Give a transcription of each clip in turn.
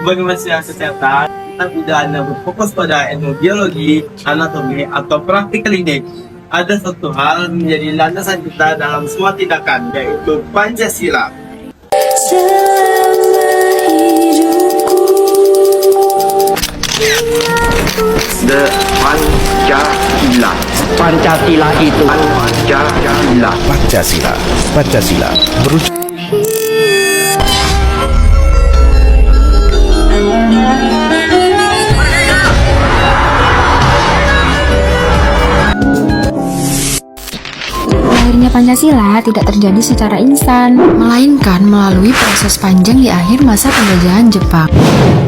Sebagai mahasiswa kesehatan, kita tidak hanya berfokus pada ilmu biologi, anatomi, atau praktik klinik. Ada satu hal menjadi landasan kita dalam semua tindakan, yaitu Pancasila. The Pancasila. Pancasila itu Pancasila. Pancasila berujuk Lahirnya Pancasila tidak terjadi secara instan, melainkan melalui proses panjang di akhir masa penjajahan Jepang.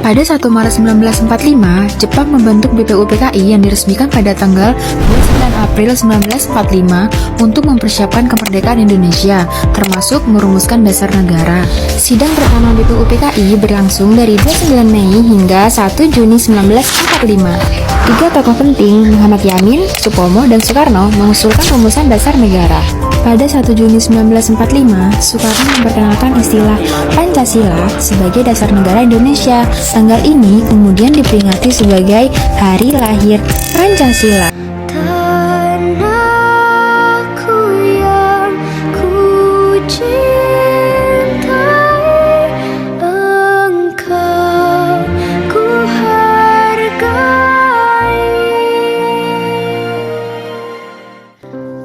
Pada 1 Maret 1945, Jepang membentuk BPUPKI yang diresmikan pada tanggal 29 April 1945 untuk mempersiapkan kemerdekaan Indonesia, termasuk merumuskan dasar negara. Sidang pertama BPUPKI berlangsung dari 29 Mei hingga 1 Juni 1945. Tiga tokoh penting, Muhammad Yamin, Supomo, dan Soekarno, mengusulkan rumusan dasar negara. Pada 1 Juni 1945, Soekarno memperkenalkan istilah Pancasila sebagai dasar negara Indonesia. Tanggal ini kemudian diperingati sebagai Hari Lahir Pancasila. Tanahku yang ku cintai, engkau ku hargai.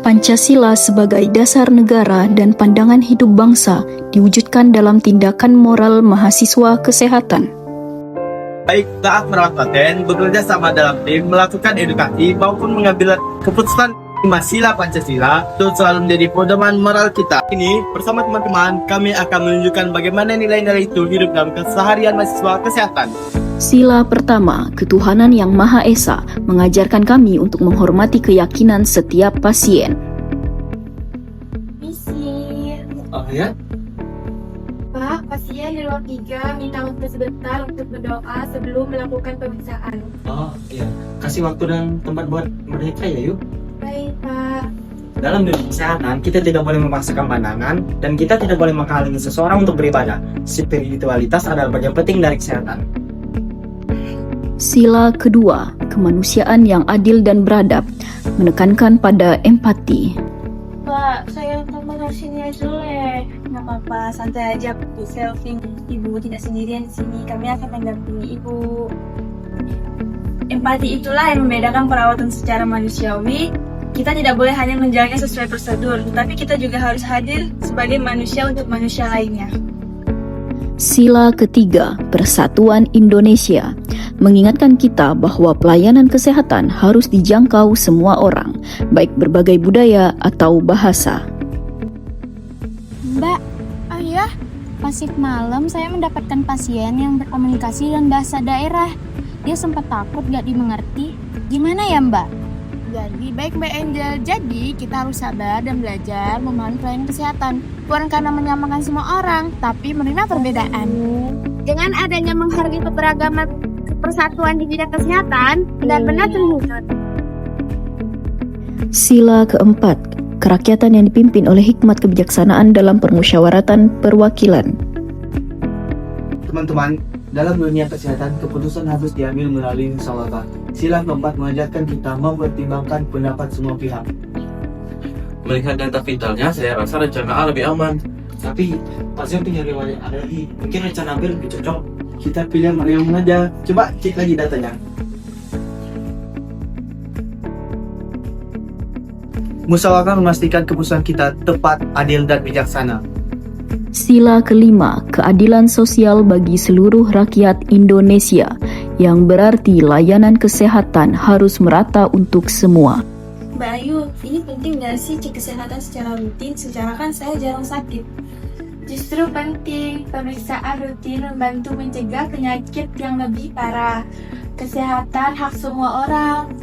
Pancasila sebagai dasar negara dan pandangan hidup bangsa diwujudkan dalam tindakan moral mahasiswa kesehatan. Baik saat merawat pasien, bekerja sama dalam tim, melakukan edukasi, maupun mengambil keputusan Sila Pancasila itu selalu menjadi pedoman moral kita. Ini, bersama teman-teman, kami akan menunjukkan bagaimana nilai-nilai itu hidup dalam keseharian mahasiswa kesehatan. Sila pertama, ketuhanan yang Maha Esa, mengajarkan kami untuk menghormati keyakinan setiap pasien. Misi. Oh ya? Pak, pasien di ruang 3 minta waktu sebentar untuk berdoa sebelum melakukan pemeriksaan. Oh iya, kasih waktu dan tempat buat mereka ya yuk. Baik, Pak. Dalam dunia kesehatan, kita tidak boleh memaksakan pandangan dan kita tidak boleh menghalangi seseorang untuk beribadah. Spiritualitas adalah bagian penting dari kesehatan. Sila kedua, kemanusiaan yang adil dan beradab, menekankan pada empati. Pak, saya kamar sini aja deh. Nggak apa-apa, santai aja. Selfie, ibu tidak sendirian di sini. Kami akan mendampingi ibu. Empati itulah yang membedakan perawatan secara manusiawi. Kita tidak boleh hanya menjalannya sesuai prosedur, tetapi kita juga harus hadir sebagai manusia untuk manusia lainnya. Sila ketiga, persatuan Indonesia, mengingatkan kita bahwa pelayanan kesehatan harus dijangkau semua orang, baik berbagai budaya atau bahasa. Mbak, ayah, pas shift malam saya mendapatkan pasien yang berkomunikasi dengan bahasa daerah. Dia sempat takut gak dimengerti. Gimana ya Mbak? Jadi baik Mbak Angel, jadi kita harus sabar dan belajar memahami pelayanan kesehatan. Bukan karena menyamakan semua orang, tapi menerima perbedaan. Dengan adanya menghargai keberagaman persatuan di bidang kesehatan, benar-benar terwujud. Sila keempat, kerakyatan yang dipimpin oleh hikmat kebijaksanaan dalam permusyawaratan perwakilan. Teman-teman, dalam dunia kesehatan, keputusan harus diambil melalui musyawarah. Sila keempat mengajarkan kita mempertimbangkan pendapat semua pihak. Melihat data vitalnya, saya rasa rencana A lebih aman. Tapi pasien punya riwayat alergi, mungkin rencana B lebih cocok. Kita pilih yang mana aja. Coba cek lagi datanya. Musyawarah memastikan keputusan kita tepat, adil, dan bijaksana. Sila kelima, keadilan sosial bagi seluruh rakyat Indonesia, yang berarti layanan kesehatan harus merata untuk semua. Mbak Ayu, ini penting gak sih cek kesehatan secara rutin? Secara kan saya jarang sakit. Justru penting, pemeriksaan rutin membantu mencegah penyakit yang lebih parah. Kesehatan hak semua orang.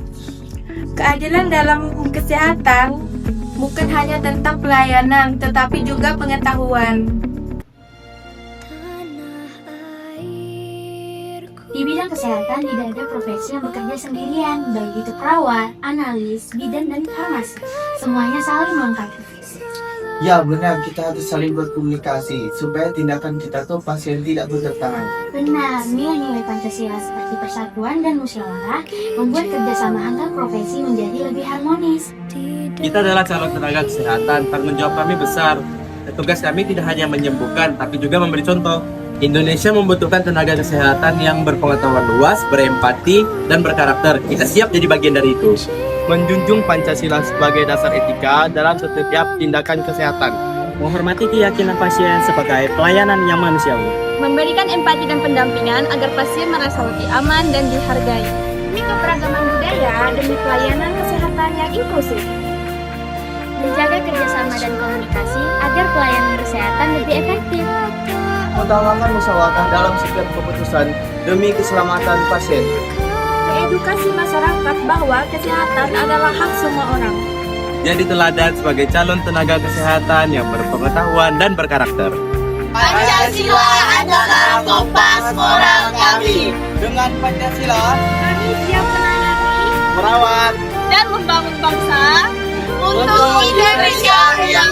Keadilan dalam kesehatan bukan hanya tentang pelayanan, tetapi juga pengetahuan. Di bidang kesehatan tidak ada profesi yang bekerja sendirian, baik itu perawat, analis, bidan, dan farmasi. Semuanya saling melengkapi. Ya benar, kita harus saling berkomunikasi supaya tindakan kita tuh pasien tidak bertentangan. Benar, nilai-nilai Pancasila seperti persatuan dan musyawarah membuat kerjasama antar profesi menjadi lebih harmonis. Kita adalah calon tenaga kesehatan, tanggung jawab kami besar. Tugas kami tidak hanya menyembuhkan, tapi juga memberi contoh. Indonesia membutuhkan tenaga kesehatan yang berpengetahuan luas, berempati, dan berkarakter. Kita siap jadi bagian dari itu. Menjunjung Pancasila sebagai dasar etika dalam setiap tindakan kesehatan. Menghormati keyakinan pasien sebagai pelayanan yang manusiawi. Memberikan empati dan pendampingan agar pasien merasa lebih aman dan dihargai. Demi keberagaman budaya demi pelayanan kesehatan yang inklusif. Menjaga kerjasama dan komunikasi agar pelayanan kesehatan lebih efektif. Utamakan musyawarah dalam setiap keputusan demi keselamatan pasien. Edukasi masyarakat bahwa kesehatan adalah hak semua orang. Jadi teladan sebagai calon tenaga kesehatan yang berpengetahuan dan berkarakter. Pancasila adalah kompas moral kami. Dengan Pancasila, Kami siap menangani merawat, Dan membangun bangsa untuk Indonesia yang